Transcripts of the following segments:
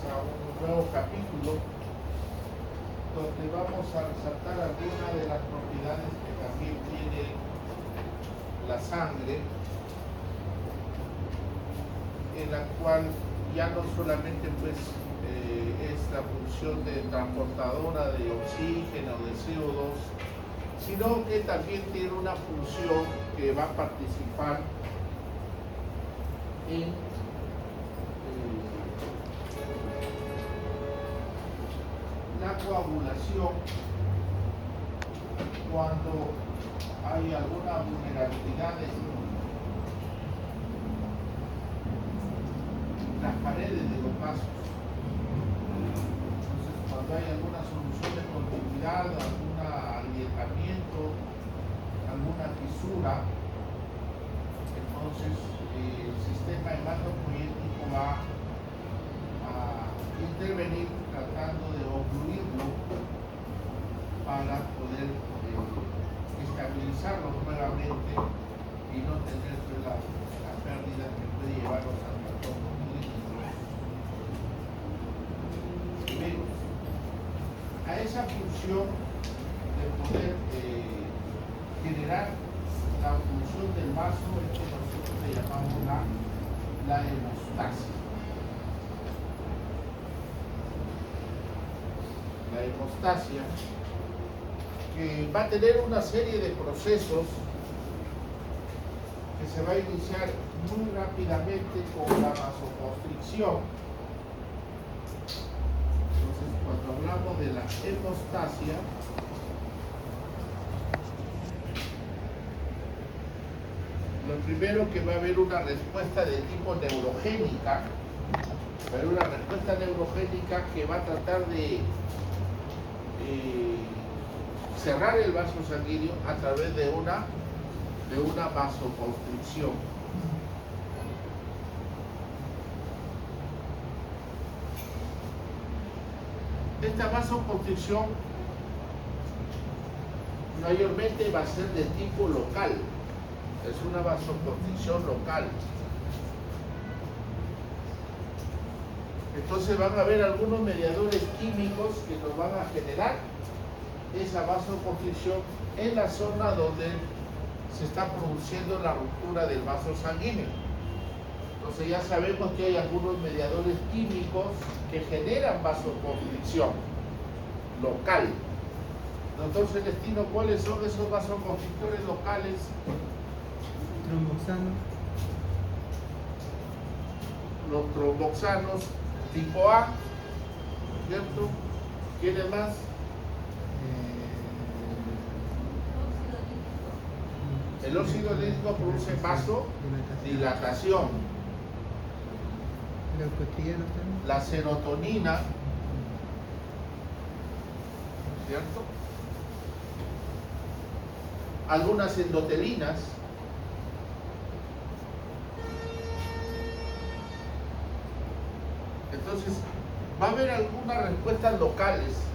a un nuevo capítulo donde vamos a resaltar algunas de las propiedades que también tiene la sangre, en la cual ya no solamente pues es la función de transportadora de oxígeno, de CO2, sino que también tiene una función que va a participar en la coagulación cuando hay alguna vulnerabilidad en las paredes de los vasos. Entonces, cuando hay alguna solución de continuidad, algún agrietamiento, alguna fisura, entonces el sistema hematopoyético va a intervenir tratando de ocluirlo para poder estabilizarlo nuevamente y no tener la pérdida que puede llevarnos al trastorno clínico. A esa función de poder generar la función del vaso es que nosotros le llamamos la hemostasia. La hemostasia, que va a tener una serie de procesos que se va a iniciar muy rápidamente con la vasoconstricción. Entonces, cuando hablamos de la hemostasia, lo primero que va a haber una respuesta de tipo neurogénica, va a haber una respuesta neurogénica que va a tratar de cerrar el vaso sanguíneo a través de una vasoconstricción. Esta vasoconstricción mayormente va a ser de tipo local, es una vasoconstricción local. Entonces van a haber algunos mediadores químicos que nos van a generar esa vasoconstricción en la zona donde se está produciendo la ruptura del vaso sanguíneo. Entonces ya sabemos que hay algunos mediadores químicos que generan vasoconstricción local. Doctor Celestino, ¿cuáles son esos vasoconstrictores locales? Tromboxano. Los tromboxanos tipo A, ¿cierto? ¿Quiénes más? El óxido nítrico produce vasodilatación. La serotonina, ¿cierto? Algunas endotelinas. Entonces, va a haber algunas respuestas locales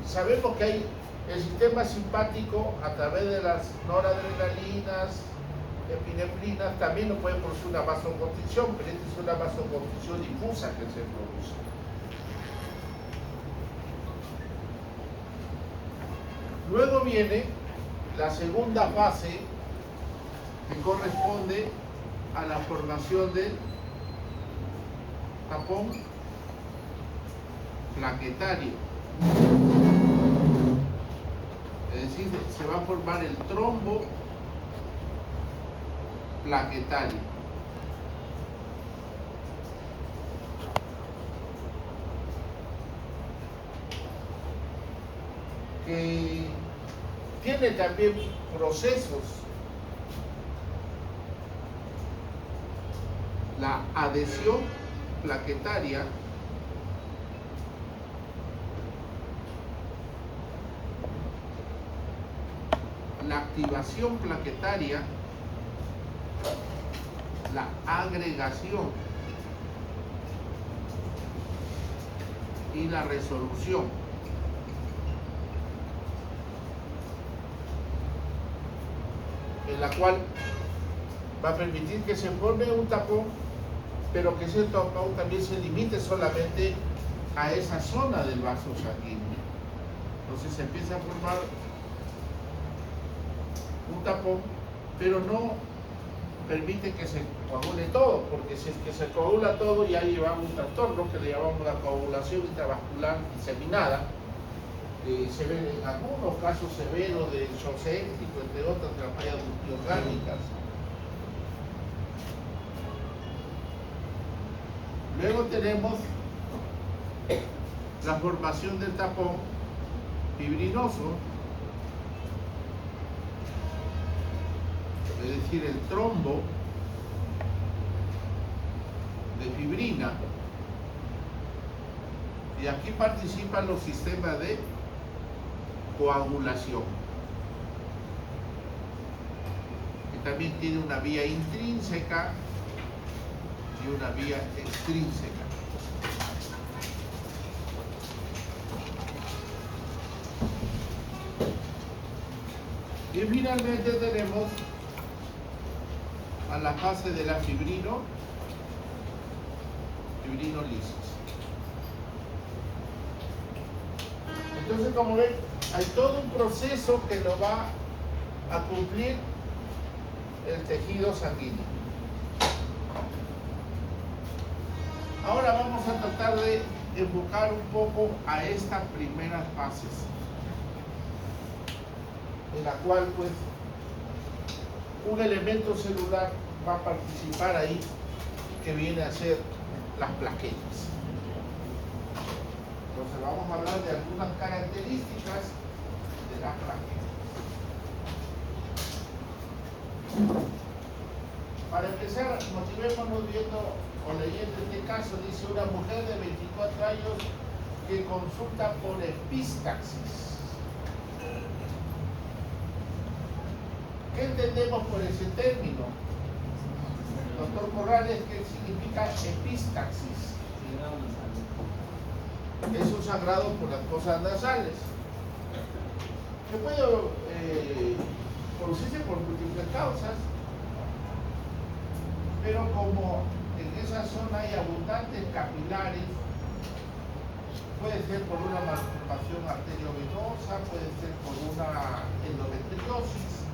sabemos que hay el sistema simpático a través de las noradrenalinas, epinefrinas, también nos puede producir una vasoconstricción, pero esta es una vasoconstricción difusa que se produce. Luego viene la segunda fase que corresponde a la formación del tapón plaquetario. Es decir, se va a formar el trombo plaquetario. Que tiene también procesos. La adhesión plaquetaria la activación plaquetaria, la agregación y la resolución. En la cual va a permitir que se forme un tapón, pero que ese tapón también se limite solamente a esa zona del vaso sanguíneo. Entonces se empieza a formar un tapón, pero no permite que se coagule todo, porque si es que se coagula todo ya lleva un trastorno que le llamamos la coagulación intravascular diseminada. Se ven en algunos casos severos de shock séptico, entre otras, de las fallas multiorgánicas. Luego tenemos la formación del tapón fibrinoso, es decir, el trombo de fibrina, y aquí participan los sistemas de coagulación, que también tiene una vía intrínseca y una vía extrínseca. Y finalmente tenemos a la fase de la fibrinolisis. Entonces, como ven, hay todo un proceso que lo va a cumplir el tejido sanguíneo. Ahora vamos a tratar de enfocar un poco a estas primeras fases, en la cual pues un elemento celular va a participar ahí, que viene a ser las plaquetas. Entonces vamos a hablar de algunas características de las plaquetas. Para empezar, motivémonos viendo o leyendo este caso. Dice: una mujer de 24 años que consulta por epistaxis. ¿Qué entendemos por ese término? Doctor Corrales, ¿qué significa epistaxis? Es un sangrado por las fosas nasales, que puede producirse por múltiples causas, pero como en esa zona hay abundantes capilares, puede ser por una malformación arteriovenosa, puede ser por una endometriosis,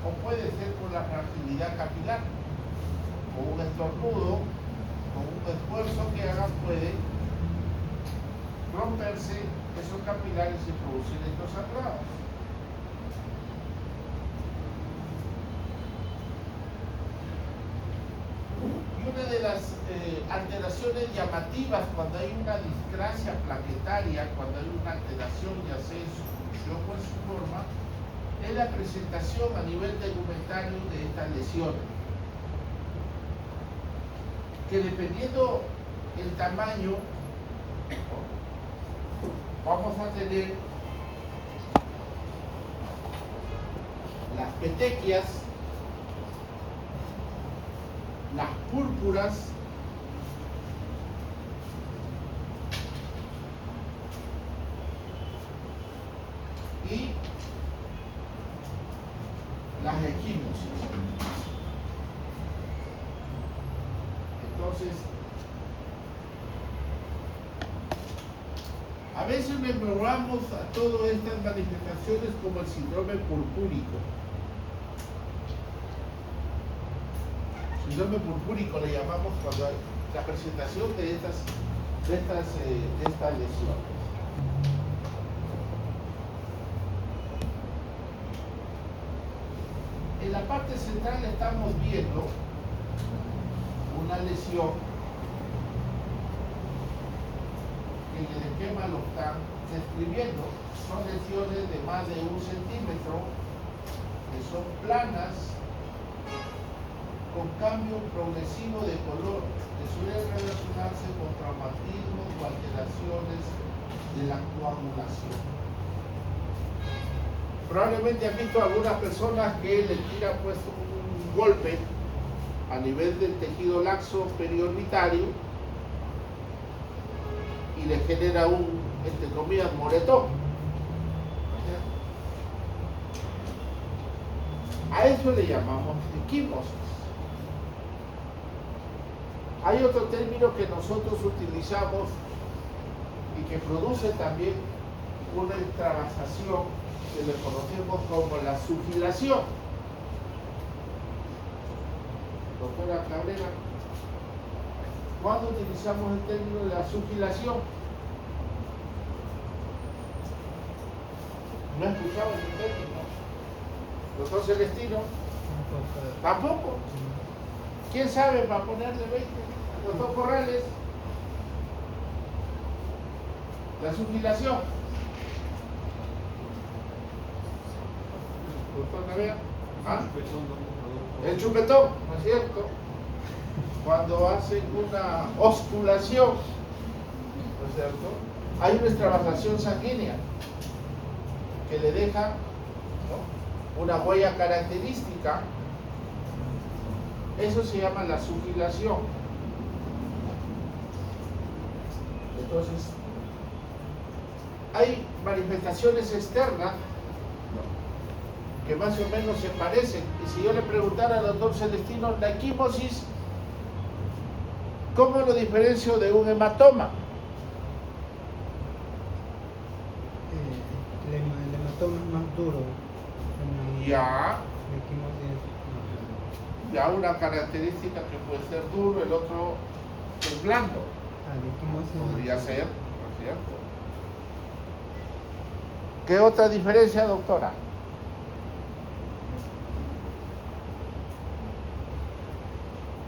o puede ser por la fragilidad capilar, o un estornudo, o un esfuerzo que haga puede romperse esos capilares y producir estos sangrados. Y una de las alteraciones llamativas cuando hay una discrasia plaquetaria, cuando hay una alteración ya sea en su función o en su forma, es la presentación a nivel tegumentario de estas lesiones, que dependiendo el tamaño, vamos a tener las petequias, las púrpuras, y las equimosis. Entonces, a veces memoramos a todas estas manifestaciones como el síndrome purpúrico. Síndrome purpúrico le llamamos cuando hay la presentación de estas lesiones. En la parte central estamos viendo una lesión que en el esquema lo están describiendo. Son lesiones de más de 1 centímetro, que son planas, con cambio progresivo de color, que suelen relacionarse con traumatismos o alteraciones de la coagulación. Probablemente han visto algunas personas que le tiran pues un golpe a nivel del tejido laxo periorbitario y le genera un, entre comillas, moretón. A eso le llamamos equimosis. Hay otro término que nosotros utilizamos y que produce también una extravasación que le conocemos como la sugilación. Doctora Cabrera, ¿cuándo utilizamos el término de la sugilación? ¿No he escuchado ese término? ¿Doctor Celestino? ¿Tampoco? ¿Quién sabe para ponerle 20? ¿Doctor Corrales? La sugilación. ¿Doctor Navea? ¿Ah? El chupetón, ¿no es cierto? Cuando hacen una osculación, ¿no es cierto? Hay una extravasación sanguínea que le deja, ¿no?, una huella característica. Eso se llama la sugilación. Entonces, hay manifestaciones externas que más o menos se parecen. Y si yo le preguntara al doctor Celestino, la equimosis, ¿cómo lo diferencio de un hematoma? El hematoma es más duro. Ya una característica que puede ser duro, el otro es blando. Podría ser, ¿no es cierto? ¿Qué otra diferencia, doctora?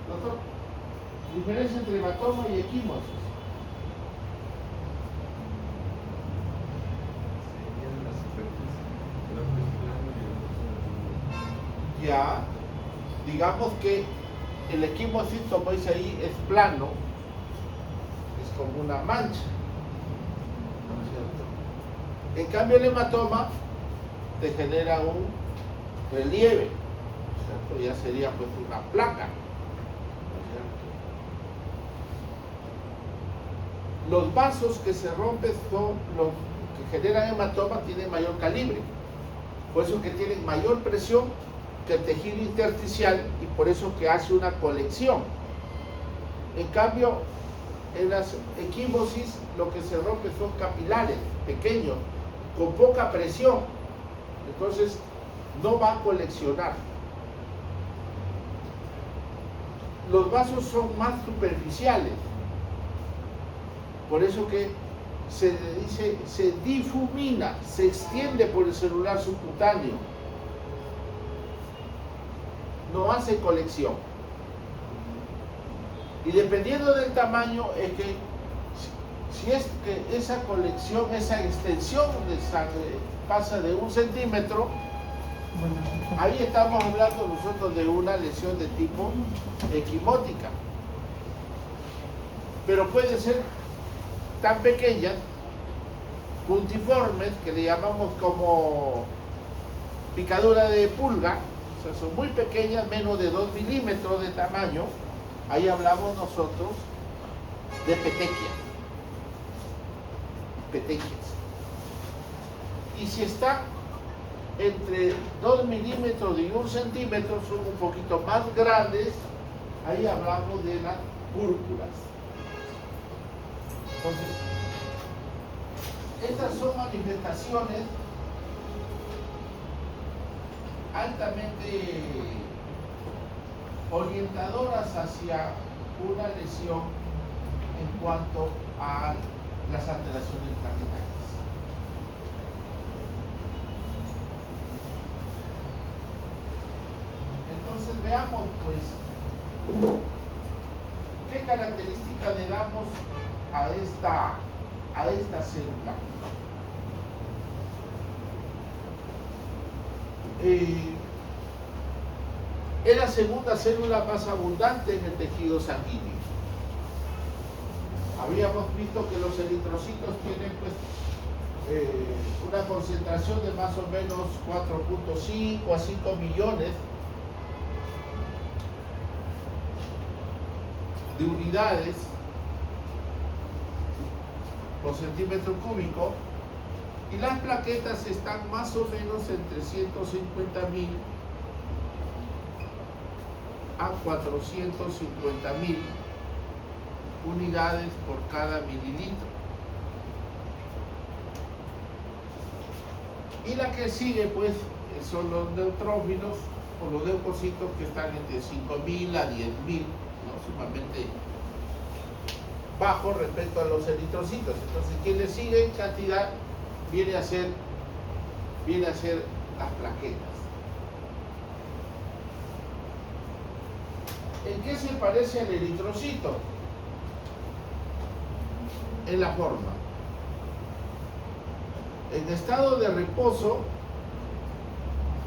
Doctor, diferencia entre hematoma y equimosis. Ya, digamos que el equimosis, como dice ahí, es plano, es como una mancha, ¿no es cierto? En cambio el hematoma te genera un relieve, ¿no es cierto? Ya sería pues una placa, ¿no es cierto? Los vasos que se rompen son los que generan hematoma, tienen mayor calibre, por eso que tienen mayor presión que el tejido intersticial y por eso que hace una colección. En cambio, en las equimosis lo que se rompe son capilares pequeños, con poca presión, entonces no va a coleccionar. Los vasos son más superficiales, por eso que se dice, se difumina, se extiende por el celular subcutáneo, no hace colección. Y dependiendo del tamaño, es que si es que esa colección, esa extensión de sangre pasa de 1 centímetro, ahí estamos hablando nosotros de una lesión de tipo equimótica. Pero puede ser tan pequeñas, puntiformes, que le llamamos como picadura de pulga. O sea, son muy pequeñas, menos de 2 milímetros de tamaño. Ahí hablamos nosotros de petequias. Y si está entre 2 milímetros y 1 centímetro, son un poquito más grandes, ahí hablamos de las púrpuras. Entonces, estas son manifestaciones altamente orientadoras hacia una lesión en cuanto a las alteraciones plaquetarias. Entonces veamos pues qué características le damos a esta célula. Es la segunda célula más abundante en el tejido sanguíneo. Habíamos visto que los eritrocitos tienen pues, una concentración de más o menos 4.5 a 5 millones de unidades por centímetro cúbico, y las plaquetas están más o menos entre 150.000 a 450.000 unidades por cada mililitro. Y la que sigue, pues, son los neutrófilos o los leucocitos, que están entre 5.000 a 10.000, ¿no? Sumamente bajo respecto a los eritrocitos. Entonces, quien le sigue en cantidad viene a ser las plaquetas. ¿En qué se parece al eritrocito? En la forma. En estado de reposo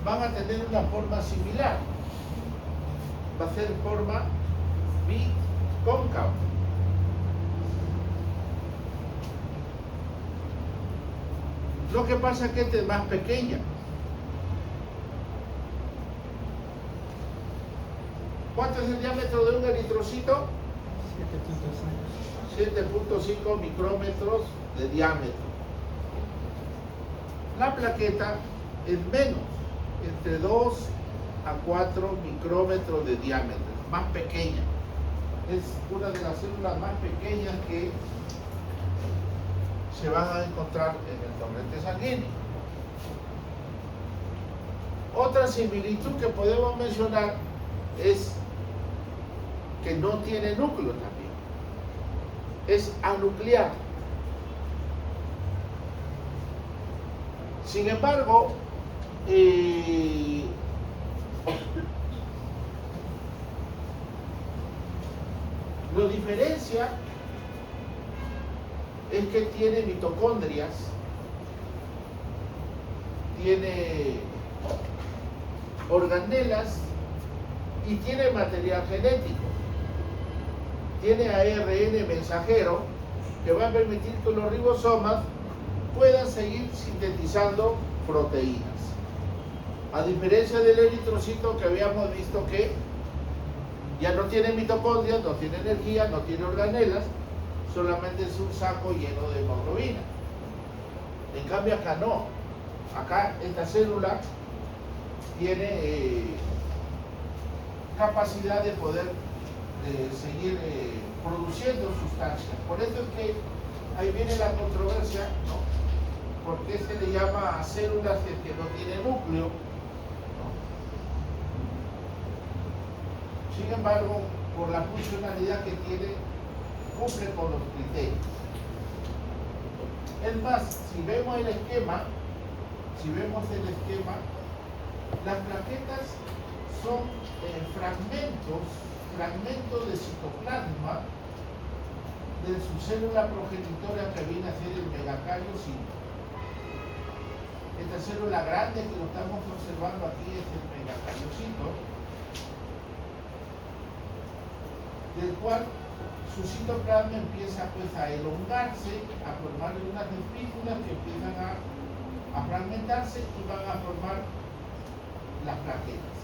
van a tener una forma similar. Va a ser forma bicóncava. Lo que pasa es que esta es más pequeña. ¿Cuánto es el diámetro de un eritrocito? 7.5 micrómetros de diámetro. La plaqueta es menos, entre 2 a 4 micrómetros de diámetro, más pequeña. Es una de las células más pequeñas que se van a encontrar en el torrente sanguíneo. Otra similitud que podemos mencionar es que no tiene núcleo también. Es anuclear. Sin embargo, lo diferencia es que tiene mitocondrias, tiene organelas y tiene material genético. Tiene ARN mensajero que va a permitir que los ribosomas puedan seguir sintetizando proteínas. A diferencia del eritrocito, que habíamos visto que ya no tiene mitocondrias, no tiene energía, no tiene organelas, solamente es un saco lleno de hemoglobina. En cambio acá no. Acá esta célula tiene capacidad de poder seguir produciendo sustancias. Por eso es que ahí viene la controversia, ¿no? ¿Por qué se le llama a células que no tienen núcleo? ¿No? Sin embargo, por la funcionalidad que tiene, cumple con los criterios. Es más, si vemos el esquema, las plaquetas son fragmentos de citoplasma de su célula progenitora, que viene a ser el megacariocito. Esta célula grande que lo estamos observando aquí es el megacariocito, del cual su citoplasma empieza pues a elongarse, a formar unas espículas que empiezan a fragmentarse y van a formar las plaquetas.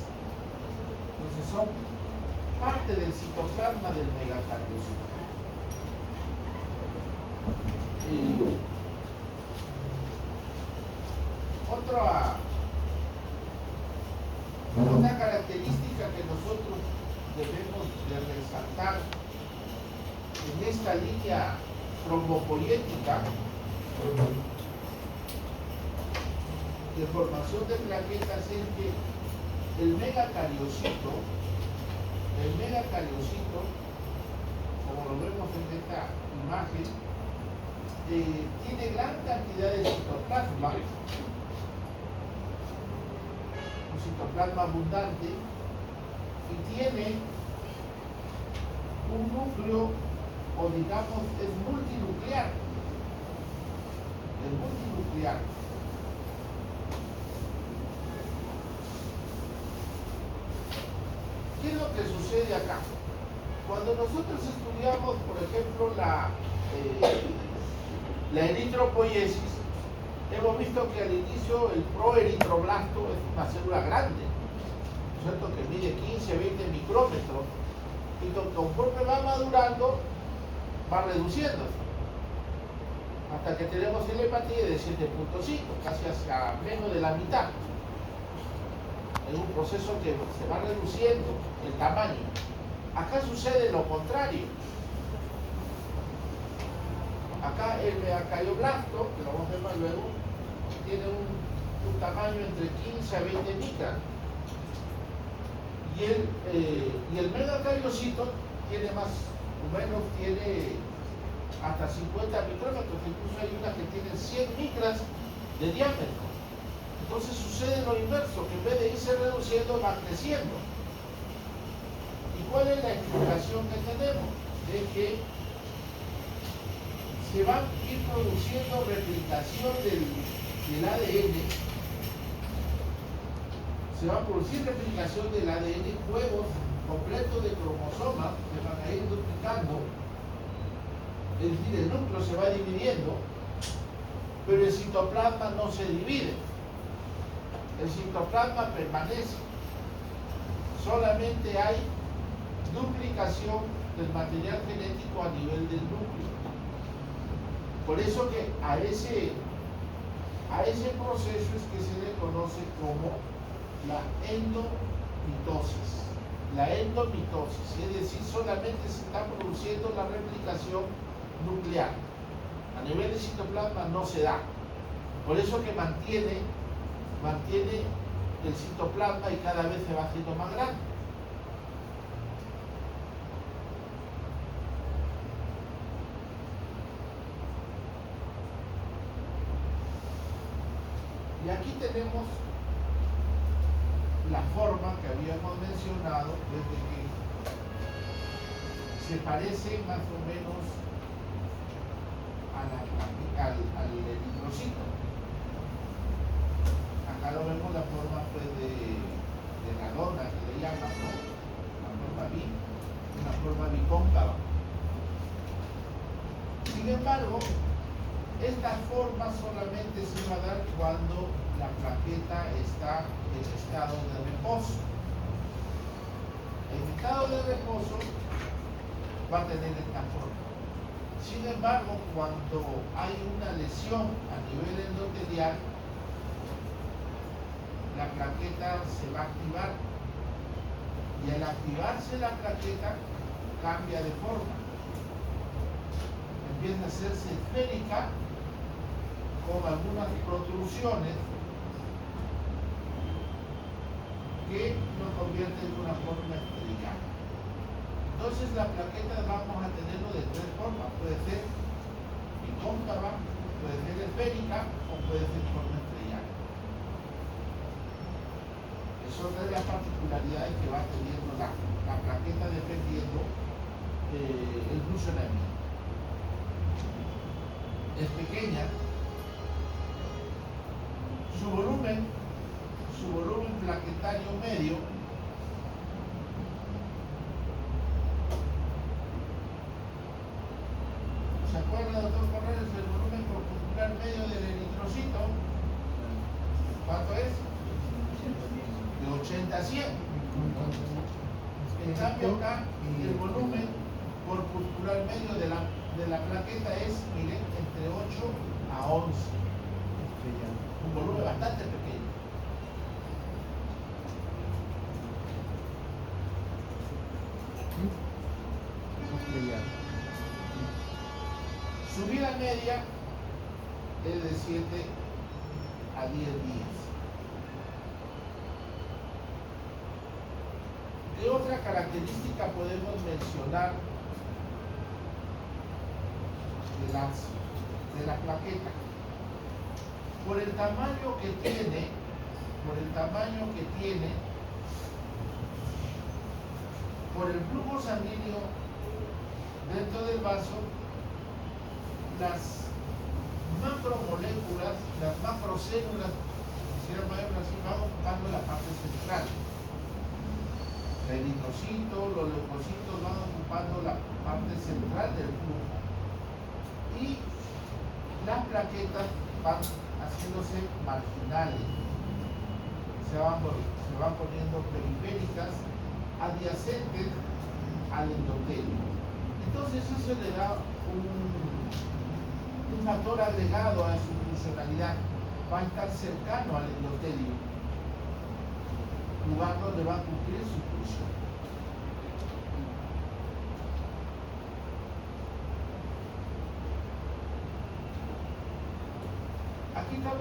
Entonces son parte del citoplasma del megacariocito. Otra característica que nosotros debemos de resaltar en esta línea trombopoyética de formación de plaquetas es que el megacariocito, como lo vemos en esta imagen, tiene gran cantidad de citoplasma, un citoplasma abundante, y tiene un núcleo, o digamos, es multinuclear. ¿Qué es lo que sucede acá? Cuando nosotros estudiamos, por ejemplo, la eritropoiesis, hemos visto que al inicio el proeritroblasto es una célula grande, ¿no es cierto?, que mide 15 a 20 micrómetros, y conforme va madurando, va reduciéndose, hasta que tenemos el hematíe de 7.5, casi hacia menos de la mitad. Es un proceso que se va reduciendo el tamaño. Acá sucede lo contrario. Acá el meacarioblasto, que lo vamos a ver más luego, tiene un tamaño entre 15 a 20 micras. Y el megacariocito tiene más o menos, tiene hasta 50 micrómetros, incluso hay una que tiene 100 micras de diámetro. Entonces sucede lo inverso, que en vez de irse reduciendo, va creciendo. ¿Y cuál es la explicación que tenemos? Es que se va a ir produciendo replicación del ADN, se va a producir replicación del ADN, juegos completos de cromosomas que van a ir duplicando, es decir, el núcleo se va dividiendo, pero el citoplasma no se divide, el citoplasma permanece, solamente hay duplicación del material genético a nivel del núcleo. Por eso que a ese proceso es que se le conoce como la endomitosis. La endomitosis, es decir, solamente se está produciendo la replicación nuclear. A nivel de citoplasma no se da. Por eso que mantiene el citoplasma y cada vez se va haciendo más grande. Y aquí tenemos la forma que habíamos mencionado, desde que se parece más o menos al eritrocito. Acá lo vemos la forma pues, de la dona que le llaman, ¿no? La forma una forma bicóncava. Sin embargo, esta forma solamente se va a dar cuando la plaqueta está en estado de reposo. En estado de reposo va a tener esta forma. Sin embargo, cuando hay una lesión a nivel endotelial, la plaqueta se va a activar y al activarse la plaqueta cambia de forma. Empieza a hacerse esférica con algunas protrusiones que lo convierten en una forma estrellada. Entonces la plaqueta vamos a tenerlo de tres formas, puede ser bicóncava, puede ser esférica o puede ser forma estrellada. Es otra de las particularidades que va teniendo la plaqueta dependiendo el funcionamiento. Es pequeña, su volumen plaquetario medio ¿se acuerda, doctor Corrales, el volumen corpuscular medio del eritrocito? ¿Cuánto es? De 80 a 100. En cambio acá el volumen corpuscular medio de la plaqueta es, miren, entre 8 a 11. Un volumen bastante pequeño. Su vida media es de 7 a 10 días. ¿Qué otra característica podemos mencionar de la plaqueta? Por el tamaño que tiene, por el flujo sanguíneo dentro del vaso, las macromoléculas, las macrocélulas, van ocupando la parte central. El eritrocito, los leucocitos van ocupando la parte central del flujo. Y las plaquetas van haciéndose marginales, se van poniendo periféricas, adyacentes al endotelio. Entonces eso le da un factor agregado a su funcionalidad, va a estar cercano al endotelio, lugar donde va a cumplir su función.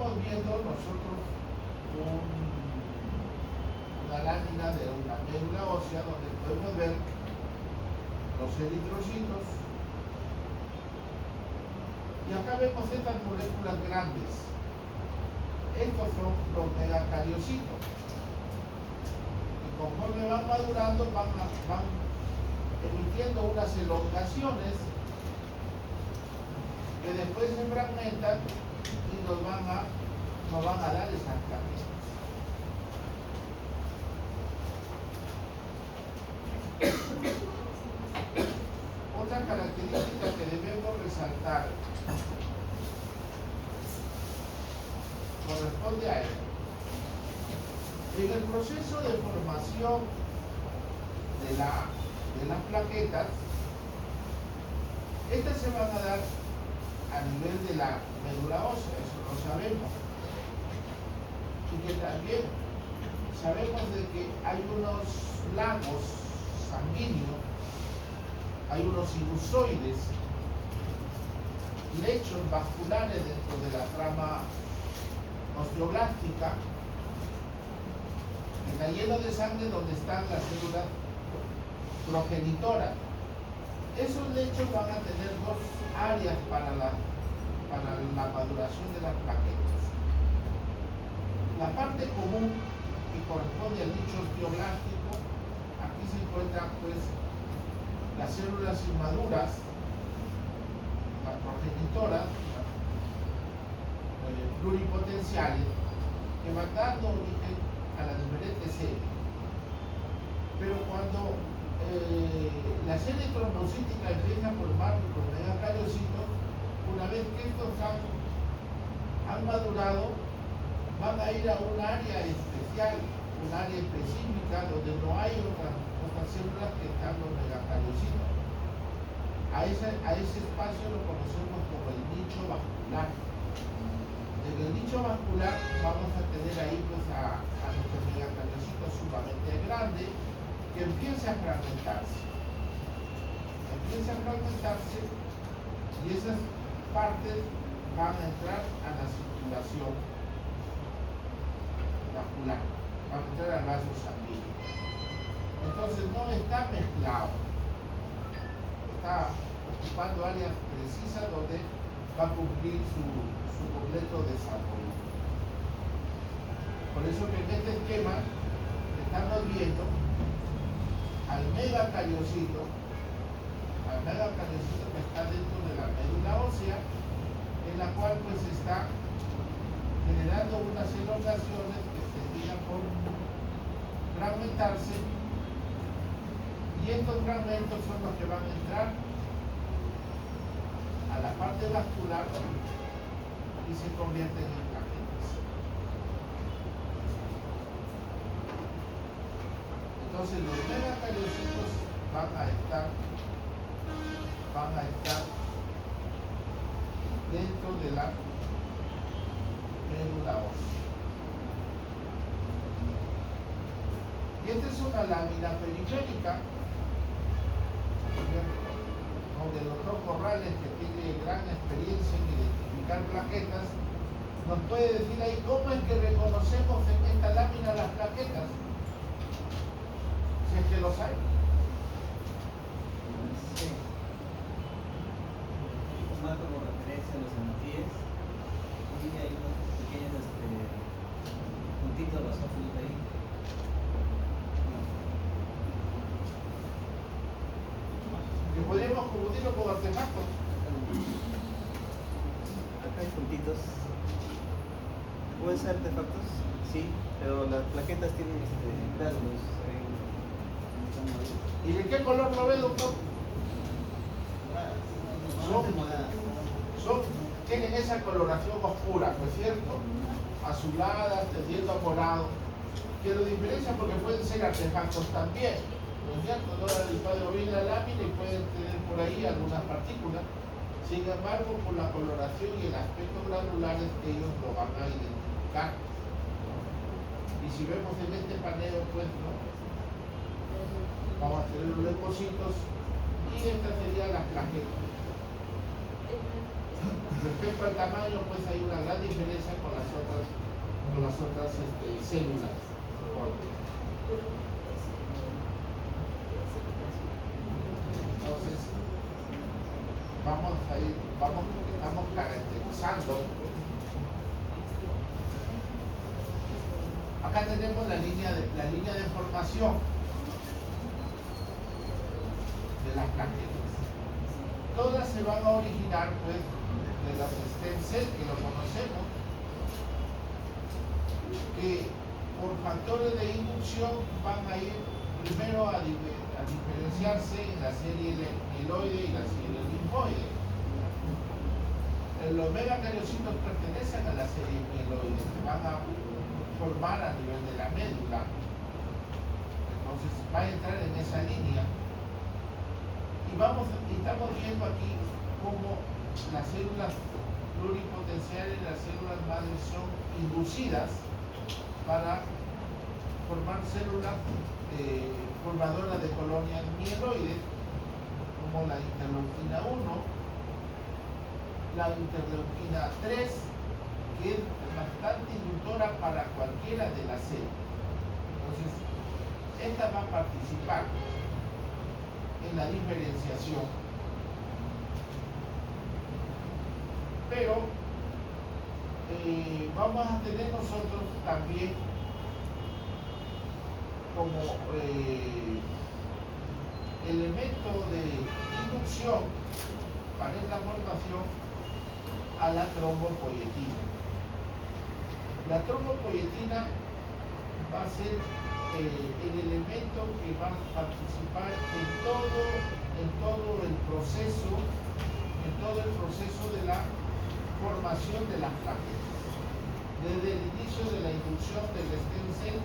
estamos viendo nosotros una lámina de una médula ósea donde podemos ver los eritrocitos y acá vemos estas moléculas grandes. Estos son los megacariocitos y conforme van madurando van emitiendo unas elongaciones que después se fragmentan y nos van a dar esas plaquetas. Otra característica que debemos resaltar corresponde a esto. En el proceso de formación de las plaquetas, estas se van a dar a nivel de la médula ósea, eso lo sabemos. Y que también sabemos de que hay unos lagos sanguíneos, hay unos sinusoides, lechos vasculares dentro de la trama osteoblástica, que está lleno de sangre donde están las células progenitoras. Esos lechos van a tener dos áreas para la maduración de las plaquetas. La parte común, que corresponde al nicho osteoblástico, aquí se encuentran pues las células inmaduras, las progenitoras, pluripotenciales, que van dando origen a las diferentes series. Pero cuando la serie trombocítica empieza a formar los megacariocitos, una vez que estos han madurado, van a ir a un área especial, un área específica donde no hay otras células que están los megacariocitos. A ese espacio lo conocemos como el nicho vascular. En el nicho vascular vamos a tener ahí pues a nuestros megacariocitos sumamente grandes que empieza a fragmentarse. Y esas partes van a entrar a la circulación vascular, van a entrar al vaso sanguíneo. Entonces no está mezclado, está ocupando áreas precisas donde va a cumplir su completo desarrollo. Por eso que en este esquema estamos viendo al megacariocito que está dentro de la médula ósea, en la cual pues está generando unas elongaciones que se terminan por fragmentarse, y estos fragmentos son los que van a entrar a la parte vascular y se convierten en plaquetas. Entonces los megacariocitos van a estar dentro de la médula ósea. Y esta es una lámina periférica donde el doctor Corrales, que tiene gran experiencia en identificar plaquetas, nos puede decir ahí cómo es que reconocemos en esta lámina las plaquetas, si es que los hay. Sí. Tomar como referencia a los hematíes, y hay unos pequeños puntitos basófilos ahí. Que podríamos confundirlo con artefactos. Acá hay puntitos. ¿Pueden ser artefactos? Sí, pero las plaquetas tienen gránulos. ¿Y de qué color lo ve, doctor? Tienen esa coloración oscura, ¿no es cierto? Azuladas, tendiendo a morado, que lo diferencia porque pueden ser artefactos también, ¿no es cierto? No han limpado bien la lámina y pueden tener por ahí algunas partículas. Sin embargo, por la coloración y el aspecto granular es que ellos lo van a identificar. Y si vemos en este paneo, pues, ¿no? Vamos a tener los leucocitos y esta sería la plaqueta. Respecto al tamaño, pues hay una gran diferencia con las otras células. Entonces, estamos caracterizando. Acá tenemos la línea de formación de las plaquetas. Todas se van a originar, pues, de los stem cells, que lo conocemos, que por factores de inducción van a ir primero a diferenciarse en la serie mieloide y la serie linfoide. Los megacariocitos pertenecen a la serie mieloide, que van a formar a nivel de la médula. Entonces va a entrar en esa línea. Y estamos viendo aquí cómo las células pluripotenciales, las células madres, son inducidas para formar células formadoras de colonias mieloides, como la interleuquina 1, la interleuquina 3, que es bastante inductora para cualquiera de las células. Entonces, esta va a participar en la diferenciación. Pero vamos a tener nosotros también como elemento de inducción para esta formación a la trombopoietina. La trombopoietina va a ser el elemento que va a participar en todo el proceso de la formación de las plaquetas, desde el inicio de la inducción del stem cell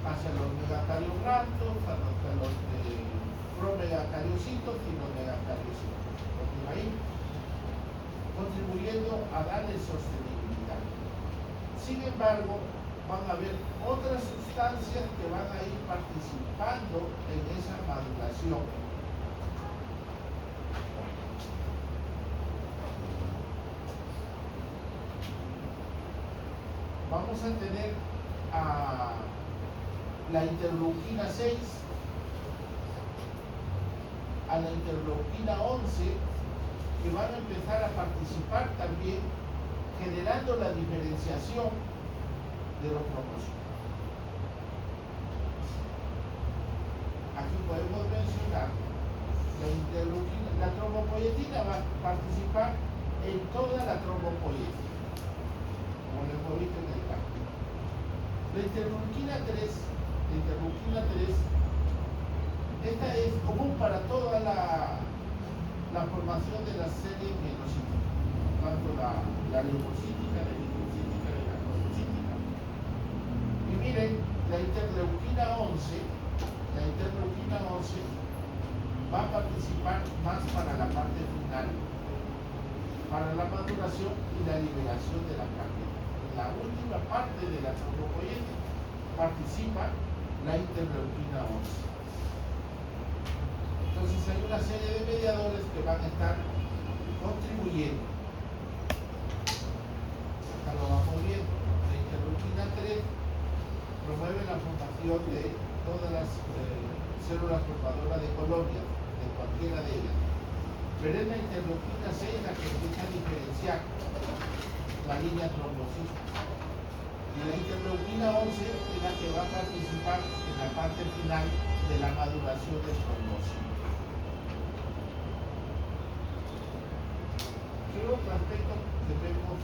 hacia los megacarioblastos, hasta los promegacariocitos y los megacariocitos, ahí contribuyendo a darle sostenibilidad. Sin embargo, van a haber otras sustancias que van a ir participando en esa maduración. Vamos a tener a la interleuquina 6, a la interleuquina 11, que van a empezar a participar también generando la diferenciación de los cromosomos. Aquí podemos mencionar la trombopoietina va a participar en toda la trombopoietina, como lo hemos visto en el campo. La interleuquina 3, esta es común para toda la formación de la serie mielocítica, tanto la leucocítica, la linfocítica y la leucocítica. Y miren, la interleuquina 11 va a participar más para la parte final, para la maduración y la liberación de la plaqueta. En la última parte de la trombopoietina participa la interleuquina 11. Entonces hay una serie de mediadores que van a estar contribuyendo. Acá lo vamos viendo. La interleuquina 3 promueve la formación de todas las células formadoras de colonias, de cualquiera de ellas. Pero es la interleuquina 6 la que empieza a diferenciar la línea trombocítica. Y la interleuquina 11 es la que va a participar en la parte final de la maduración del trombocito. ¿Qué otro aspecto debemos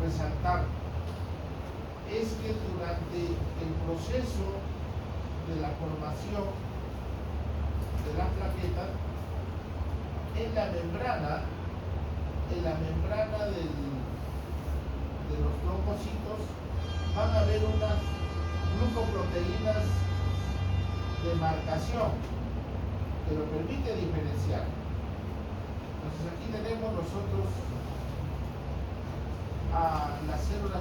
resaltar? Es que durante el proceso de la formación de las plaquetas, en la membrana de los trombocitos van a haber unas glucoproteínas de marcación que lo permite diferenciar. Entonces aquí tenemos nosotros a las células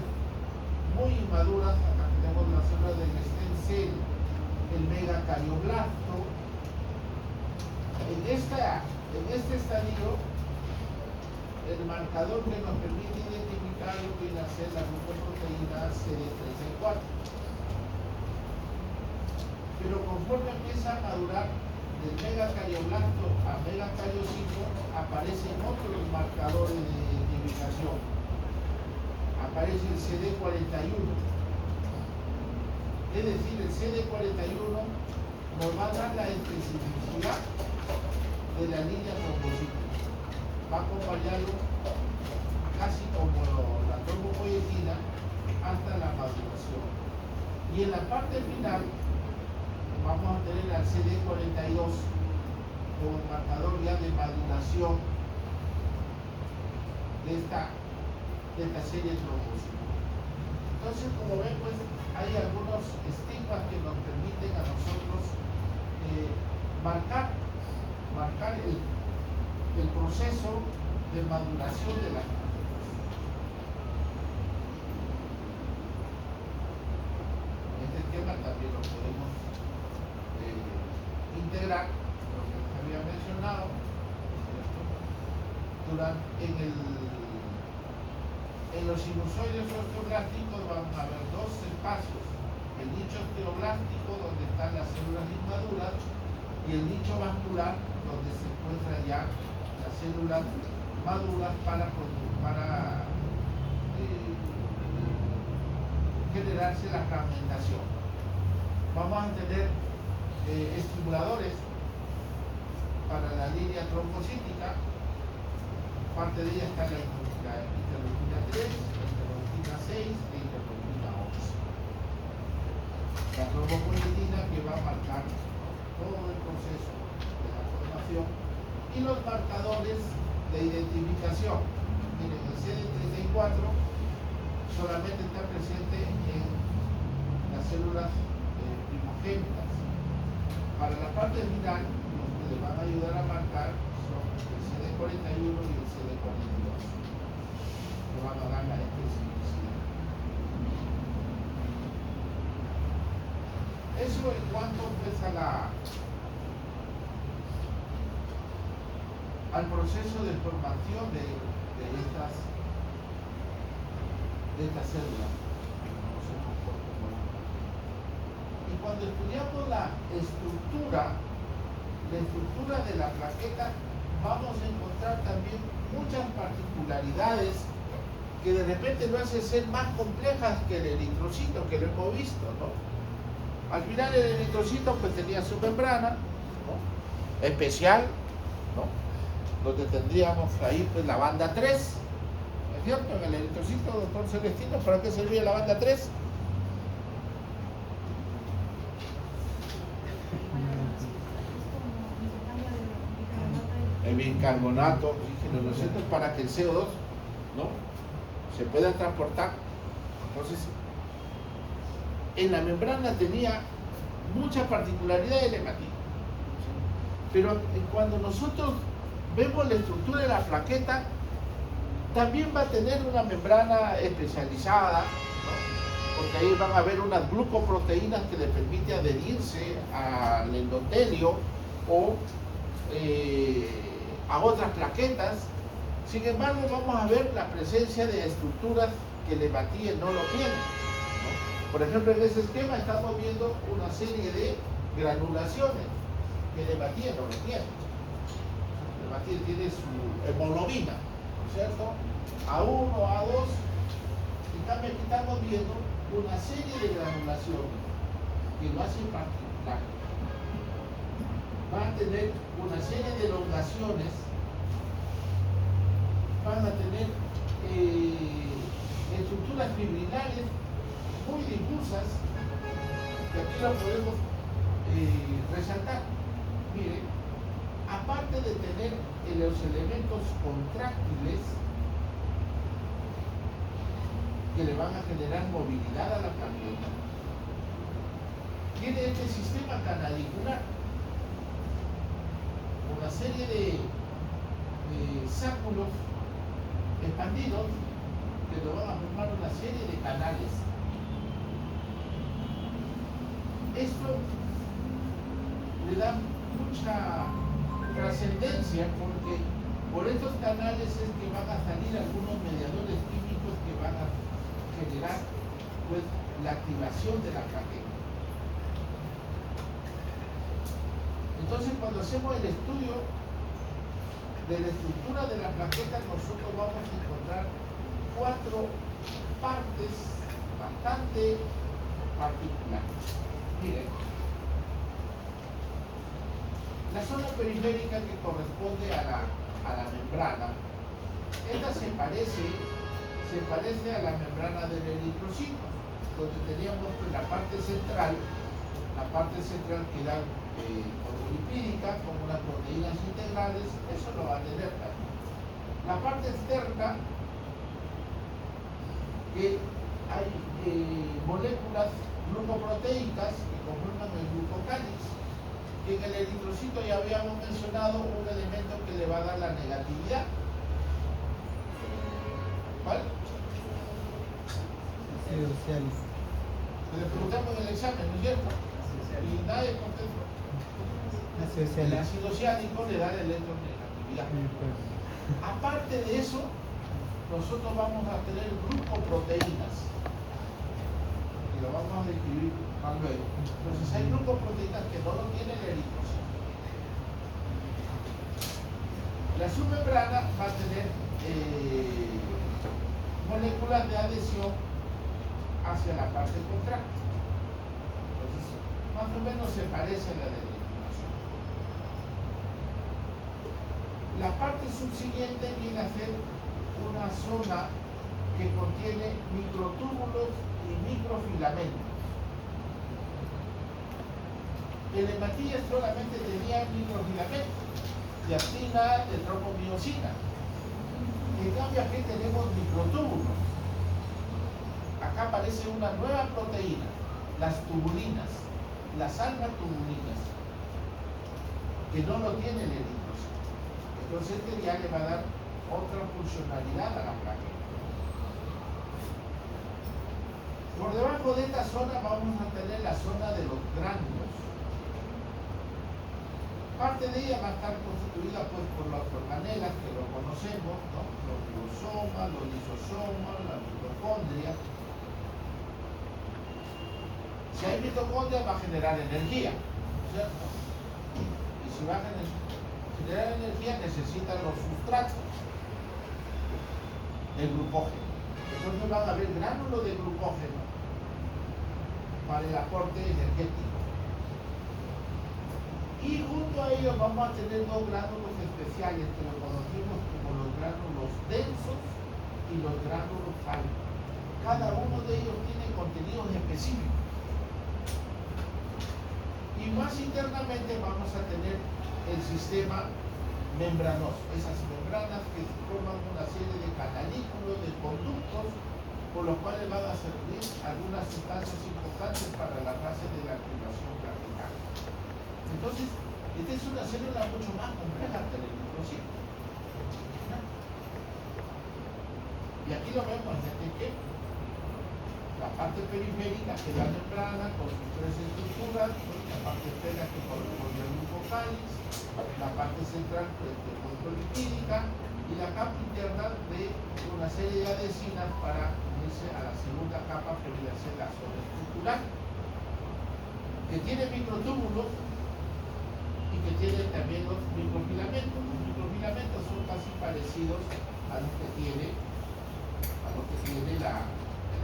muy inmaduras. Acá tenemos las células del stem cell, el megacardioblasto. En este estadio el marcador que nos permite identificar lo que viene a ser la glucoproteína CD34. Pero conforme empieza a madurar del megacardioblasto a megacariocito, aparecen otros marcadores de identificación. Aparece el CD41. Es decir, el CD41 nos va a dar la especificidad de la línea trombocítica. Va a acompañarlo casi como la trombopoietina hasta la maduración. Y en la parte final vamos a tener al CD42 como marcador ya de maduración de esta serie trombocítica. Entonces, como ven, pues hay algunos estigmas que nos permiten a nosotros marcar el proceso de maduración de las partículas. Este esquema también lo podemos integrar, lo que les había mencionado, en los sinusoides osteoblásticos vamos a ver dos espacios: el nicho osteoblástico, donde están las células inmaduras, y el nicho vascular, donde se encuentran ya las células maduras para generarse la fragmentación. Vamos a tener estimuladores para la línea trombocítica. Parte de ella está la interleuquina 3, la interleuquina 6 e interleuquina 11. La trombopoietina, que va a marcar todo el proceso de la formación, y los marcadores de identificación. Miren, el CD34 solamente está presente en las células primogénitas. Para la parte final, los que le van a ayudar a marcar son el CD41 y el CD42, que van a dar la especificidad. Eso en cuanto pues al proceso de formación de estas células. Y cuando estudiamos la estructura de la plaqueta, vamos a encontrar también muchas particularidades que de repente lo hacen ser más complejas que el eritrocito, que lo hemos visto, ¿no? Al final el eritrocito pues tenía su membrana, ¿no?, especial, ¿no?, donde tendríamos ahí pues la banda 3, ¿no es cierto? En el eritrocito, doctor Celestino, ¿para qué servía la banda 3? El bicarbonato, ¿no es cierto?, para que el CO2, ¿no?, se pueda transportar. Entonces, en la membrana tenía mucha particularidad llamativa. Pero cuando nosotros vemos la estructura de la plaqueta, también va a tener una membrana especializada, ¿no?, porque ahí van a haber unas glucoproteínas que le permite adherirse al endotelio o a otras plaquetas. Sin embargo, vamos a ver la presencia de estructuras que el hematía no lo tiene, ¿no? Por ejemplo, en ese esquema estamos viendo una serie de granulaciones que el hematía no lo tiene. El hematía tiene su hemoglobina, ¿no es cierto?, A1, A2. En cambio, aquí estamos viendo una serie de granulaciones que lo hacen particular. Van a tener una serie de elongaciones, van a tener estructuras fibrilares muy difusas, que aquí lo podemos resaltar. Miren, aparte de tener los elementos contráctiles que le van a generar movilidad a la plaqueta, tiene este sistema canalicular, una serie de sáculos expandidos que lo van a formar una serie de canales. Esto le da mucha trascendencia porque Por estos canales es que van a salir algunos mediadores químicos que van a generar pues la activación de la plaqueta. Entonces, cuando hacemos el estudio de la estructura de la plaqueta, nosotros vamos a encontrar 4 partes bastante particulares. Miren, la zona periférica que corresponde a la membrana, esta se parece a la membrana del eritrocito, donde teníamos pues, la parte central que era fosfolipídica, con unas proteínas integrales, eso lo va a tener también. La parte externa, que hay moléculas glucoproteicas que conforman el glucocálix, que en el eritrocito ya habíamos mencionado un elemento que le va a dar la negatividad. ¿Cuál? Ácido ciálico. Le preguntamos en el examen, ¿no es cierto? Y nadie contestó. Ácido El ciálico. ácido ciálico le da la electronegatividad. Aparte de eso, nosotros vamos a tener glucoproteínas. Y lo vamos a describir más luego. Entonces hay glucoproteínas que no lo tiene el eritrocito. La submembrana va a tener moléculas de adhesión hacia la parte contraria. Entonces, más o menos se parece a la de la inflamación. La parte subsiguiente viene a ser una zona que contiene microtúbulos y microfilamentos. El hematilla solamente tenía microfilamentos de actina, de tropomiosina. En cambio aquí tenemos microtúbulos. Acá aparece una nueva proteína, las tubulinas, las alfa-tubulinas, que no lo tiene el eritrocito. Entonces este ya le va a dar otra funcionalidad a la plaqueta. Por debajo de esta zona vamos a tener la zona de los gránulos. Parte de ella va a estar constituida pues, por las organelas que lo conocemos, ¿no? Los ribosomas, los lisosomas, la mitocondria. Si hay mitocondria va a generar energía, ¿cierto? Y si va a generar energía necesitan los sustratos, el glucógeno. Entonces van a haber gránulos de glucógeno para el aporte energético. Y junto a ellos vamos a tener 2 gránulos especiales que lo conocemos como los gránulos densos y los gránulos alfa. Cada uno de ellos tiene contenidos específicos. Y más internamente vamos a tener el sistema membranoso, esas membranas que forman una serie de canalículos, de conductos, por los cuales van a servir algunas sustancias importantes para la fase de la activación plaquetaria. Entonces, esta es una célula mucho más compleja que el eritrocito. Y aquí lo vemos desde que la parte periférica, que es la membrana, con sus 3 estructuras, la parte externa que corresponde al glucocálix, la parte central que es fosfolipídica, y la capa interna de una serie de adhesinas para unirse a la segunda capa que viene a ser la zona estructural, que tiene microtúbulos y que tiene también los microfilamentos. Los microfilamentos son casi parecidos a los que tiene el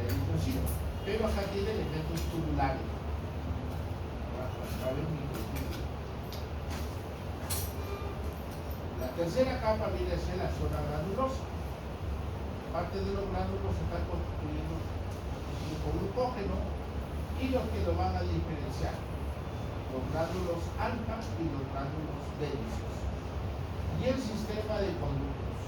eritrocito, pero acá tiene elementos tubulares. La tercera capa viene a ser la zona granulosa. Parte de los gránulos se están constituyendo por glucógeno y los que lo van a diferenciar, los gránulos alfa y los gránulos densos. Y el sistema de conductos,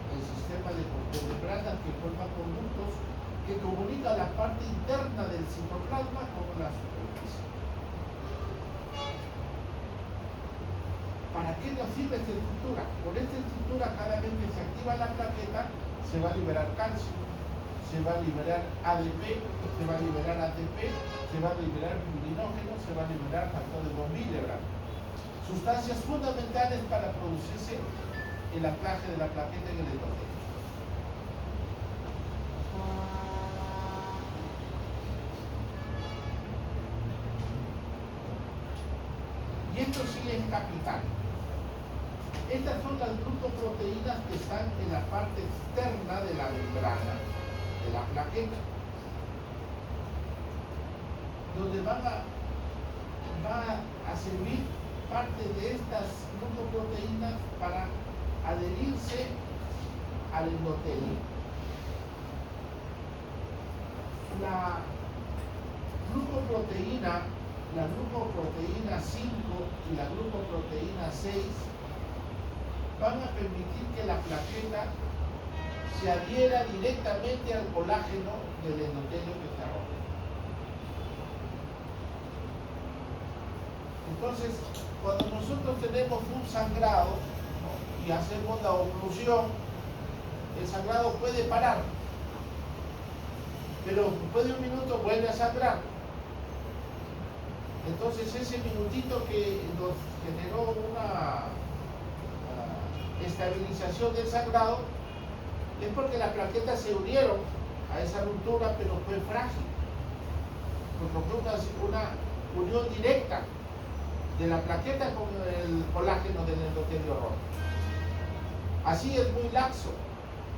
el sistema de membranas que forma conductos que comunica la parte interna del citoplasma con la superficie. ¿Para qué nos sirve esta estructura? Por esta estructura, cada vez que se activa la plaqueta, se va a liberar calcio, se va a liberar ADP, se va a liberar ATP, se va a liberar fibrinogen, se va a liberar factor de von Willebrand. Sustancias fundamentales para producirse el anclaje de la plaqueta en el endotelio. Y esto sí es capital. Estas son las glucoproteínas que están en la parte externa de la membrana de la plaqueta, donde va a servir parte de estas glucoproteínas para adherirse al endotelio. La glucoproteína 5 y la glucoproteína 6 van a permitir que la plaqueta se adhiera directamente al colágeno del endotelio que está roto. Entonces, cuando nosotros tenemos un sangrado, ¿no?, y hacemos la oclusión, el sangrado puede parar, pero después de un minuto vuelve a sangrar. Entonces ese minutito que nos generó una estabilización del sangrado es porque las plaquetas se unieron a esa ruptura, pero fue frágil, porque fue una unión directa de la plaqueta con el colágeno del endotelio roto. Así es muy laxo.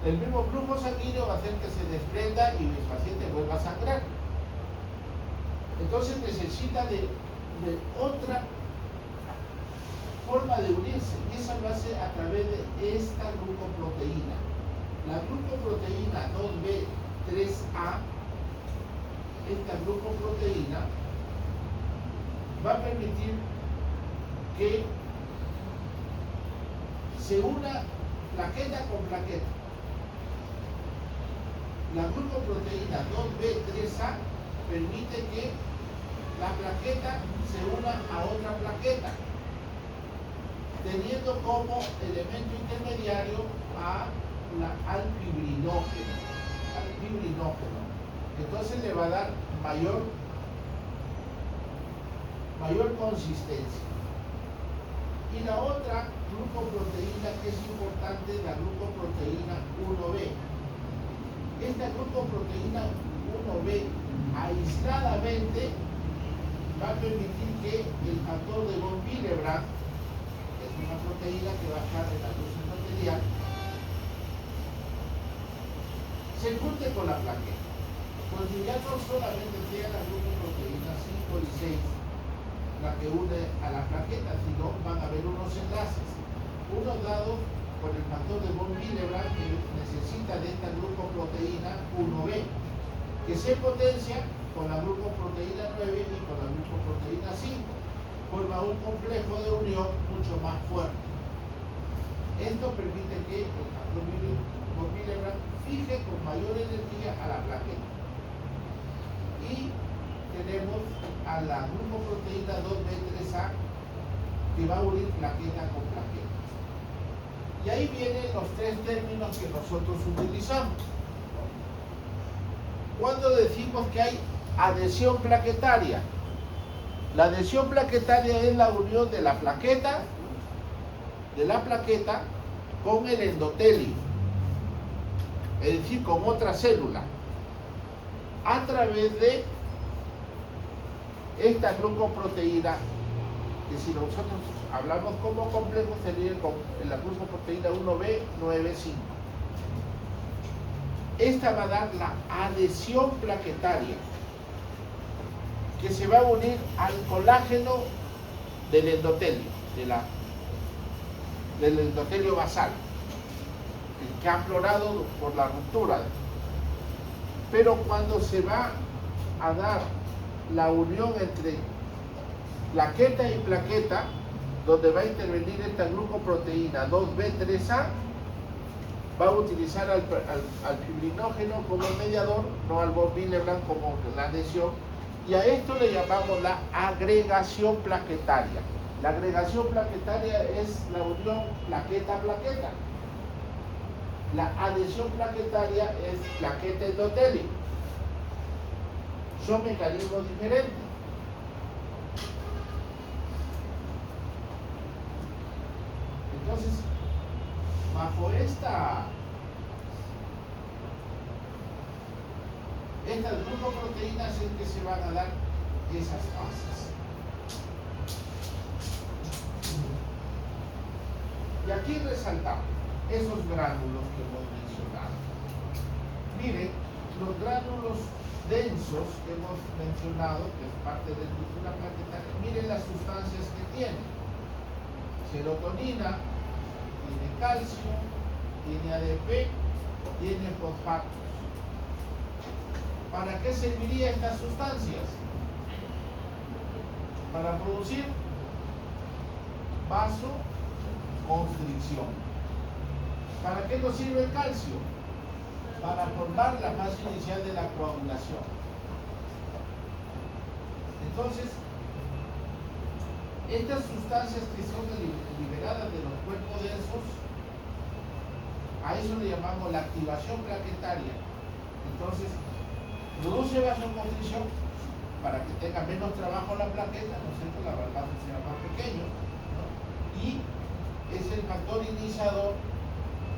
El mismo flujo sanguíneo va a hacer que se desprenda y el paciente vuelva a sangrar. Entonces necesita de otra forma de unirse, y esa lo hace a través de esta glucoproteína. La glucoproteína 2B3A, esta glucoproteína va a permitir que se una plaqueta con plaqueta. La glucoproteína 2B3A permite que la plaqueta se una a otra plaqueta, teniendo como elemento intermediario al fibrinógeno. Entonces le va a dar mayor consistencia. Y la otra glucoproteína que es importante es la glucoproteína 1B. Esta glucoproteína 1B aisladamente va a permitir que el factor de von Willebrand, que es una proteína que va a estar en la luz endotelial, se junte con la plaqueta. Pues ya no solamente sea la glucoproteína 5 y 6 la que une a la plaqueta, sino van a haber unos enlaces, unos dados por el factor de von Willebrand que necesita de esta glucoproteína 1B, que se potencia con la glucoproteína 9 y con la glucoproteína 5, forma un complejo de unión mucho más fuerte. Esto permite que el factor von Willebrand fije con mayor energía a la plaqueta. Y tenemos a la glucoproteína 2B3A que va a unir plaqueta con plaqueta. Y ahí vienen los tres términos que nosotros utilizamos. Cuando decimos que hay adhesión plaquetaria, la adhesión plaquetaria es la unión de la plaqueta con el endotelio, es decir, con otra célula, a través de esta glucoproteína, que si nosotros hablamos como complejo sería con la glucoproteína 1B9,5. Esta va a dar la adhesión plaquetaria, que se va a unir al colágeno del endotelio, del endotelio basal, el que ha aflorado por la ruptura. Pero cuando se va a dar la unión entre plaqueta y plaqueta, donde va a intervenir esta glucoproteína 2B3A, va a utilizar al fibrinógeno como mediador, no al von Willebrand como la adhesión, y a esto le llamamos la agregación plaquetaria. La agregación plaquetaria es la unión plaqueta-plaqueta. La adhesión plaquetaria es plaqueta-endotelio. Son mecanismos diferentes. Entonces, bajo esta glucoproteínas es que se van a dar esas fases. Y aquí resaltamos esos gránulos que hemos mencionado. Miren, los gránulos densos que hemos mencionado, que es parte de la estructura plaquetaria, miren las sustancias que tienen. Serotonina, tiene calcio, tiene ADP, tiene fosfatos. ¿Para qué servirían estas sustancias? Para producir vasoconstricción. ¿Para qué nos sirve el calcio? Para formar la fase inicial de la coagulación. Entonces, estas sustancias que son liberadas de los cuerpos densos, a eso le llamamos la activación plaquetaria. Entonces, produce vasoconstricción para que tenga menos trabajo la plaqueta, ¿no es cierto? La vaso sea más pequeño, ¿no? Y es el factor iniciador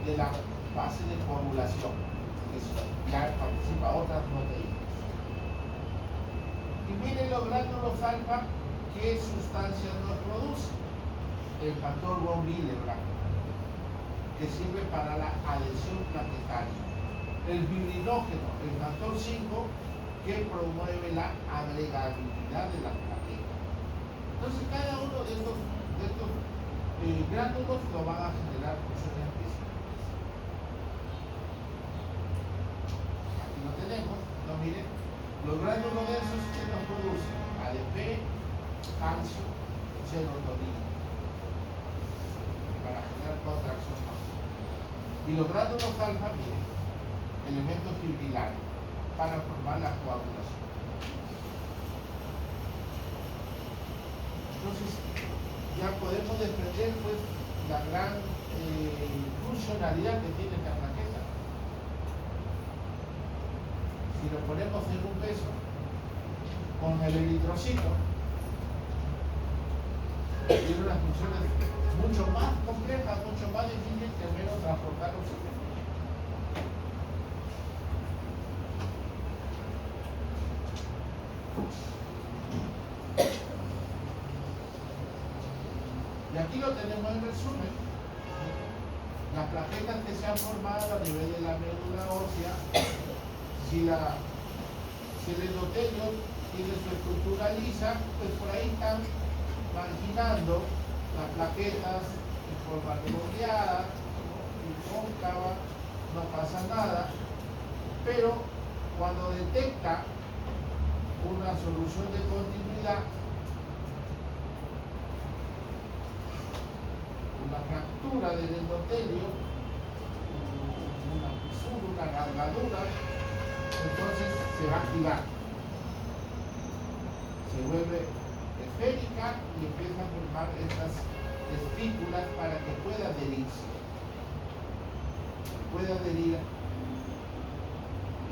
de la fase de coagulación, que ya participa otras proteínas. Y miren los gránulos alfa, ¿qué sustancias nos produce? El factor von Willebrand, que sirve para la adhesión plaquetaria. El fibrinógeno, el factor 5, que promueve la agregabilidad de la plaqueta. Entonces, cada uno de estos gránulos lo van a generar funciones específicas. Aquí lo tenemos, ¿no? Miren, los gránulos densos que nos producen ADP, calcio, serotonina, para generar contracción. Y los gránulos alfa, miren, elementos fibrilares para formar la coagulación. Entonces, ya podemos desprender pues la gran funcionalidad que tiene esta plaqueta. Si lo ponemos en un peso con el eritrocito, tiene unas funciones mucho más complejas, mucho más difíciles que al menos transportar oxígeno. Y aquí lo tenemos en resumen. Las plaquetas que se han formado a nivel de la médula ósea, si el endotelio tiene su estructura lisa, pues por ahí están marginando las plaquetas en forma redondeada y cóncava, no pasa nada, pero cuando detecta una solución de continuidad, una fractura del endotelio, una fisura, una rasgadura, entonces se va a activar, se vuelve esférica y empieza a formar estas espículas para que pueda adherirse,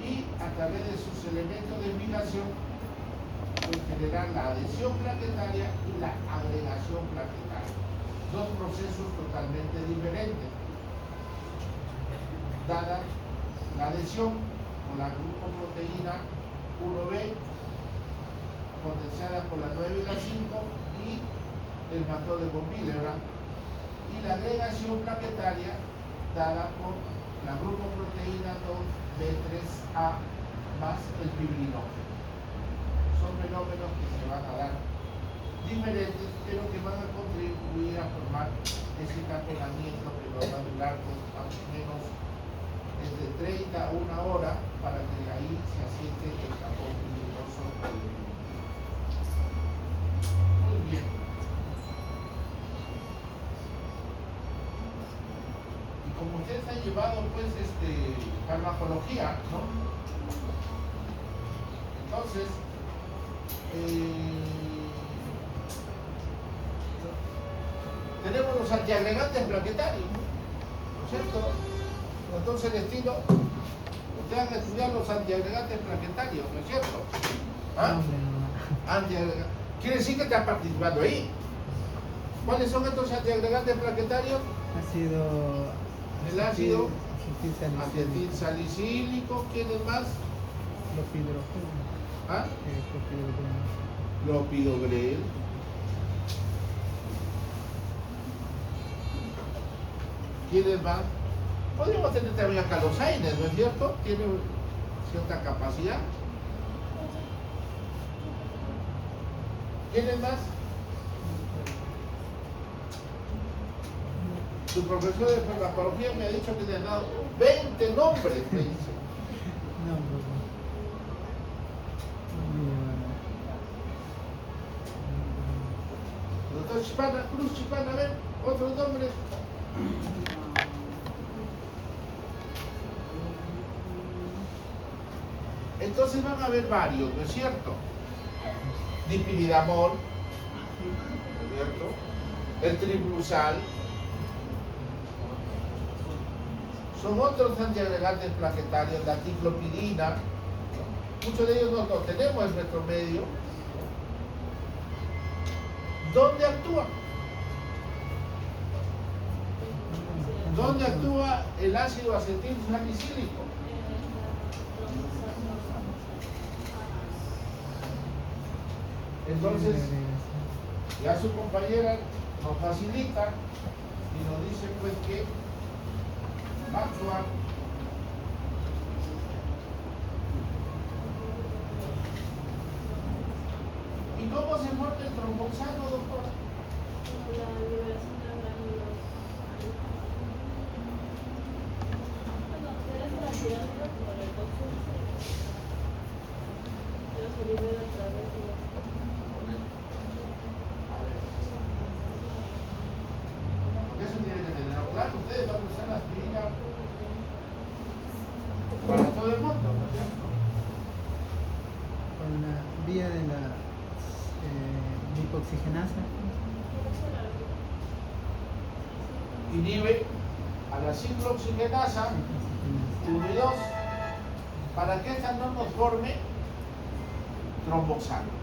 y a través de sus elementos de fijación puede generar la adhesión plaquetaria y la agregación plaquetaria. Dos procesos totalmente diferentes. Dada la adhesión con la glucoproteína 1B, potenciada por la 9 y la 5, y el factor de von Willebrand, y la agregación plaquetaria dada por la glucoproteína 2B3A más el fibrinógeno. Son fenómenos que se van a dar diferentes, pero que van a contribuir a formar ese taponamiento que nos va a durar más o menos desde 30 a 1 hora para que ahí se asiente el tapón fibrinoso. Muy bien. Y como ustedes han llevado pues farmacología, ¿no? Entonces, tenemos los antiagregantes plaquetarios, ¿no es cierto? Entonces el estilo, ustedes han estudiado los antiagregantes plaquetarios, ¿no es cierto? ¿Ah? Quiere decir que te has participado ahí. ¿Cuáles son estos antiagregantes plaquetarios? Ha sido El ácido acetilsalicílico. acetilsalicílico, ¿quién es más? Clopidogrel. ¿Ah? Clopidogrel. Clopidogrel. ¿Quién es más? Podríamos tener también acá los AINES, ¿no es cierto? Tiene cierta capacidad. ¿Quién es más? Su profesor de farmacología me ha dicho que le han dado 20 nombres, me dice. No, no. Doctor Chipana, Cruz Chipana, a ver, otros nombres. Entonces van a haber varios, ¿no es cierto? Dipiridamol, ¿no es cierto? El triblusal. Son otros antiagregantes plaquetarios, la ticlopidina. Muchos de ellos no los tenemos en nuestro medio. ¿Dónde actúa? ¿Dónde actúa el ácido acetilsalicílico? Entonces, ya su compañera nos facilita y nos dice pues que va a actuar ¿y cómo se forma el tromboxano, doctora? La liberación de gránulos. Bueno, se hace la tirámida por el consumo. Pero se libera a través de los... Porque eso tiene que tener claro. Ustedes van a usar la aspirina para todo el mundo, ¿no es cierto? Con la vía de la lipoxigenasa. Inhibe a la ciclooxigenasa 1 y 2 para que esta no nos forme tromboxano.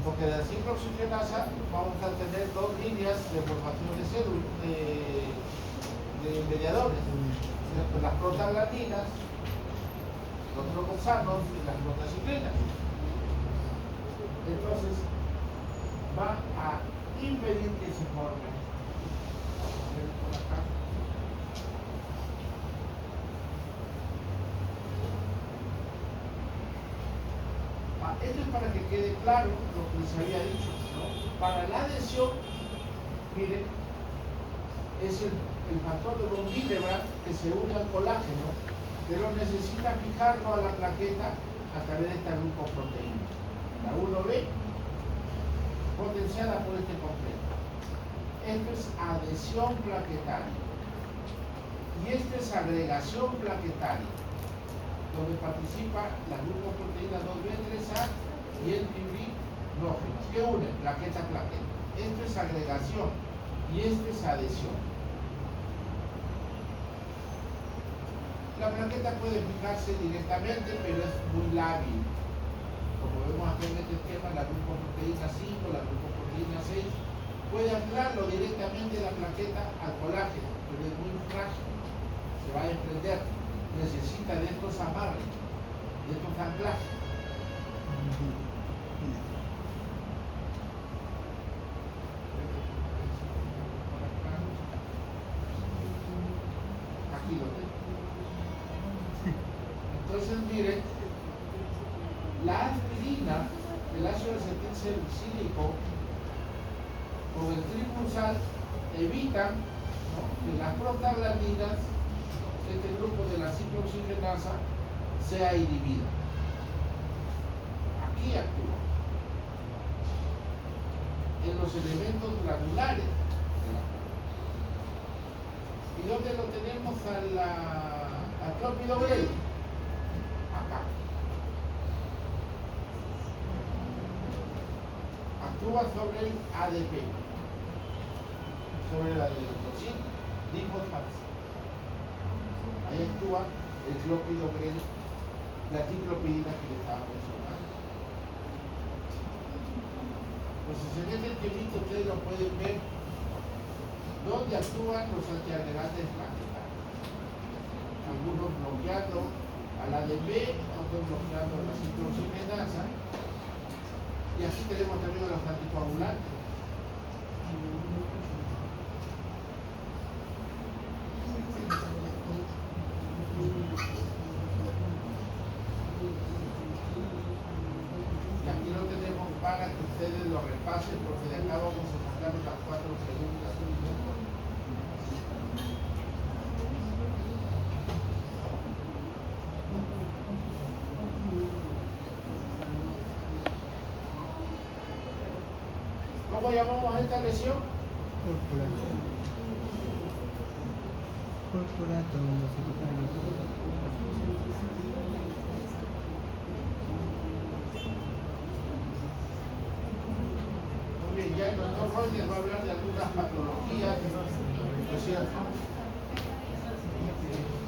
Porque de la ciclooxigenasa vamos a tener 2 líneas de formación de células, de mediadores, ¿cierto? Las prostaglandinas, los tromboxanos y las prostaciclinas. Entonces va a impedir que se forme. Vamos a ver por acá. Esto es para que quede claro lo que les había dicho, ¿no? Para la adhesión, miren, es el factor de von Willebrand que se une al colágeno, pero necesita fijarlo a la plaqueta a través de esta glucoproteína. La 1B, potenciada por este complejo. Esto es adhesión plaquetaria. Y esto es agregación plaquetaria, donde participa la glucoproteína 2B3A y el fibrinógeno, que une plaqueta a plaqueta. Esto es agregación y esto es adhesión. La plaqueta puede fijarse directamente, pero es muy lábil. Como vemos aquí en este esquema, la glucoproteína 5, la glucoproteína 6, puede anclarlo directamente la plaqueta al colágeno, pero es muy frágil, se va a desprender, necesita de estos amarres, de estos anclajes. Aquí lo tengo. Entonces, miren, la aspirina, el ácido acetilsalicílico con el tripulsal evitan, ¿no?, que las prostaglandinas, este grupo de la ciclooxigenasa, sea inhibida. Aquí actúa en los elementos granulares de la placa. ¿Y dónde lo tenemos al clopidogrel? Acá. Actúa sobre el ADP, sobre la adenosina trifosfato. Ahí actúa el clopidogrel, la ticlopidina que le estaba mencionando. Entonces en este esquemito ustedes lo pueden ver donde actúan los antiagregantes plaquetarios. Algunos bloqueando al ADP, otros bloqueando a la citrosimenasa. Y aquí tenemos también a los anticoagulantes. Y aquí lo tenemos para que ustedes lo repasen, porque de acá vamos a sacar las 4 preguntas. ¿Cómo llamamos a esta lesión? Corporato. Corporato secretario. Muy bien, ya el doctor Rogers va a hablar de algunas patologías, ¿no es cierto?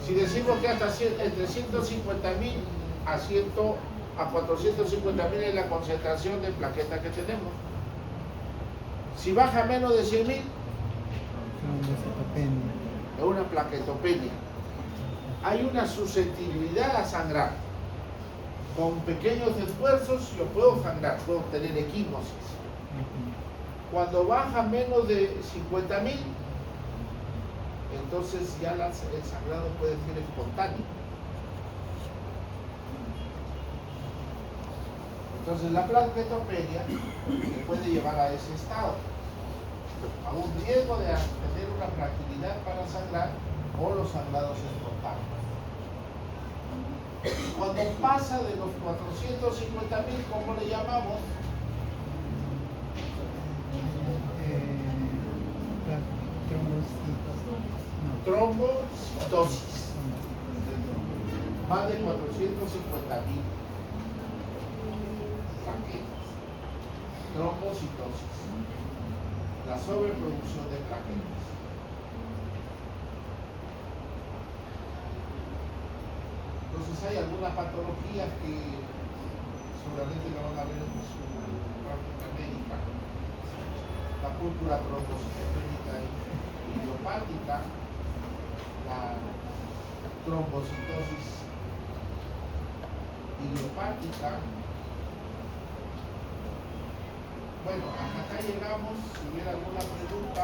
Si decimos que hasta entre 150.000 a 450.000 es la concentración de plaquetas que tenemos. Si baja menos de 100.000, es una plaquetopenia. Hay una susceptibilidad a sangrar. Con pequeños esfuerzos yo puedo sangrar, puedo tener equimosis. Cuando baja menos de 50.000, entonces ya el sangrado puede ser espontáneo. Entonces la plaquetopenia puede llevar a ese estado, a un riesgo de tener una fragilidad para sangrar o los sangrados espontáneos. Cuando pasa de los 450.000, ¿cómo le llamamos? Trombocitosis. Más de 450.000 plaquetas. Trombocitosis. La sobreproducción de plaquetas. Entonces hay algunas patologías que seguramente lo van a ver en su práctica médica. La púrpura trombocitopénica idiopática, la trombocitosis idiopática. Bueno, hasta acá llegamos. Si hubiera alguna pregunta.